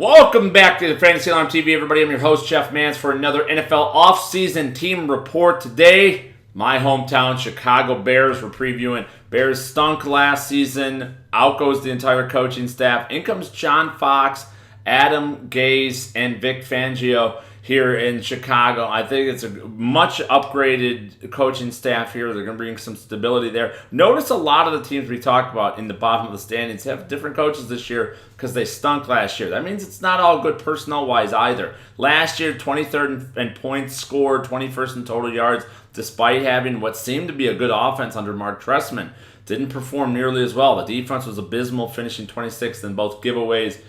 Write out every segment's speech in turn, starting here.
Welcome back to the Fantasy Alarm TV, everybody. I'm your host, Jeff Mans, for another NFL offseason team report. Today, my hometown, Chicago Bears. We're previewing Bears stunk last season. Out goes the entire coaching staff. In comes John Fox, Adam Gase, and Vic Fangio here in Chicago. I think it's a much upgraded coaching staff here. They're going to bring some stability there. Notice a lot of the teams we talked about in the bottom of the standings have different coaches this year because they stunk last year. That means it's not all good personnel-wise either. Last year, 23rd in points scored, 21st in total yards, despite having what seemed to be a good offense under Mark Trestman. Didn't perform nearly as well. The defense was abysmal, finishing 26th in both giveaways.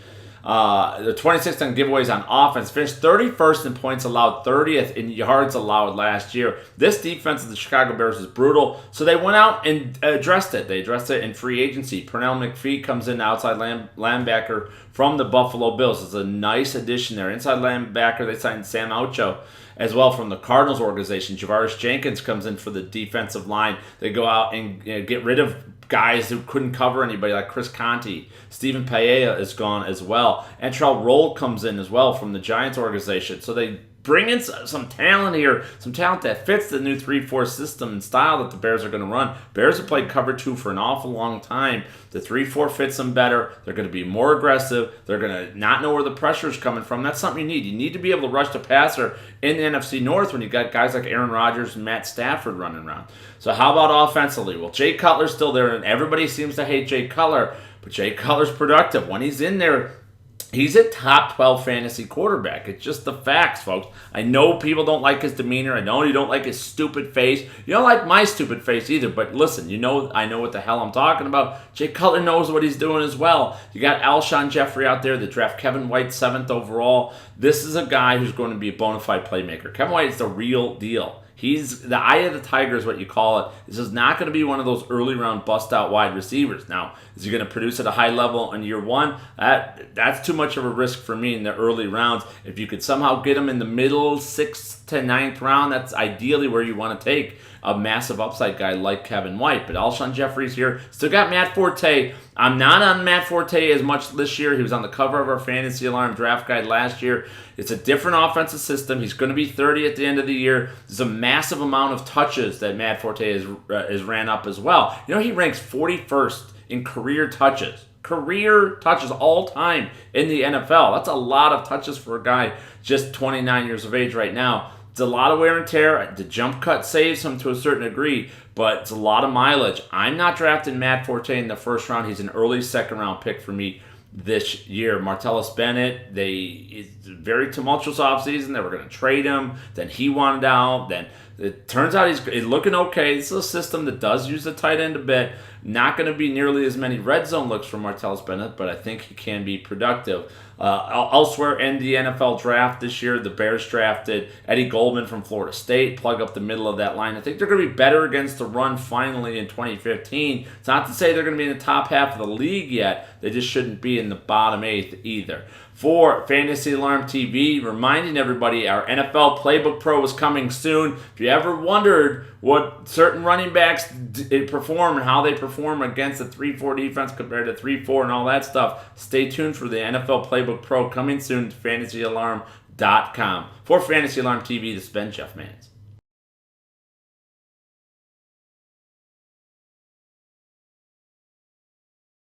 The 26th in giveaways on offense, finished 31st in points allowed, 30th in yards allowed last year. This defense of the Chicago Bears is brutal, so they went out and addressed it. They addressed it in free agency. Pernell McPhee comes in, outside linebacker from the Buffalo Bills. It's a nice addition there. Inside linebacker, they signed Sam Ocho as well from the Cardinals organization. Javaris Jenkins comes in for the defensive line. They go out and get rid of guys who couldn't cover anybody like Chris Conte. Stephen Paella is gone as well. And Antrel Rolle comes in as well from the Giants organization. So they bring in some talent here, some talent that fits the new 3-4 system and style that the Bears are going to run. Bears have played cover 2 for an awful long time. The 3-4 fits them better. They're going to be more aggressive. They're going to not know where the pressure is coming from. That's something you need. You need to be able to rush the passer in the NFC North when you got guys like Aaron Rodgers and Matt Stafford running around. So how about offensively? Well, Jay Cutler's still there, and everybody seems to hate Jay Cutler, but Jay Cutler's productive. When he's in there, he's a top 12 fantasy quarterback. It's just the facts, folks. I know people don't like his demeanor. I know you don't like his stupid face. You don't like my stupid face either. But listen, I know what the hell I'm talking about. Jay Cutler knows what he's doing as well. You got Alshon Jeffrey out there that draft Kevin White 7th overall. This is a guy who's going to be a bona fide playmaker. Kevin White is the real deal. He's the eye of the tiger is what you call it. This is not going to be one of those early round bust out wide receivers. Now, is he going to produce at a high level in year one? That's too much of a risk for me in the early rounds. If you could somehow get him in the middle 6th to 9th round, that's ideally where you want to take a massive upside guy like Kevin White. But Alshon Jeffrey's here. Still got Matt Forte. I'm not on Matt Forte as much this year. He was on the cover of our Fantasy Alarm draft guide last year. It's a different offensive system. He's going to be 30 at the end of the year. There's a massive amount of touches that Matt Forte has ran up as well. He ranks 41st in career touches. Career touches all time in the NFL. That's a lot of touches for a guy just 29 years of age right now. It's a lot of wear and tear. The jump cut saves him to a certain degree, but it's a lot of mileage. I'm not drafting Matt Forte in the first round. He's an early second-round pick for me this year. Martellus Bennett, it's a very tumultuous offseason. They were going to trade him. Then he wanted out. Then it turns out he's looking okay. This is a system that does use the tight end a bit. Not going to be nearly as many red zone looks for Martellus Bennett, but I think he can be productive. Elsewhere in the NFL draft this year, the Bears drafted Eddie Goldman from Florida State, plug up the middle of that line. I think they're going to be better against the run finally in 2015. It's not to say they're going to be in the top half of the league yet. They just shouldn't be in the bottom 8th either. For Fantasy Alarm TV, reminding everybody our NFL Playbook Pro is coming soon. If you ever wondered what certain running backs perform and how they perform against the 3-4 defense compared to 3-4 and all that stuff, stay tuned for the NFL Playbook Pro coming soon to FantasyAlarm.com. For Fantasy Alarm TV, this has been Jeff Mans.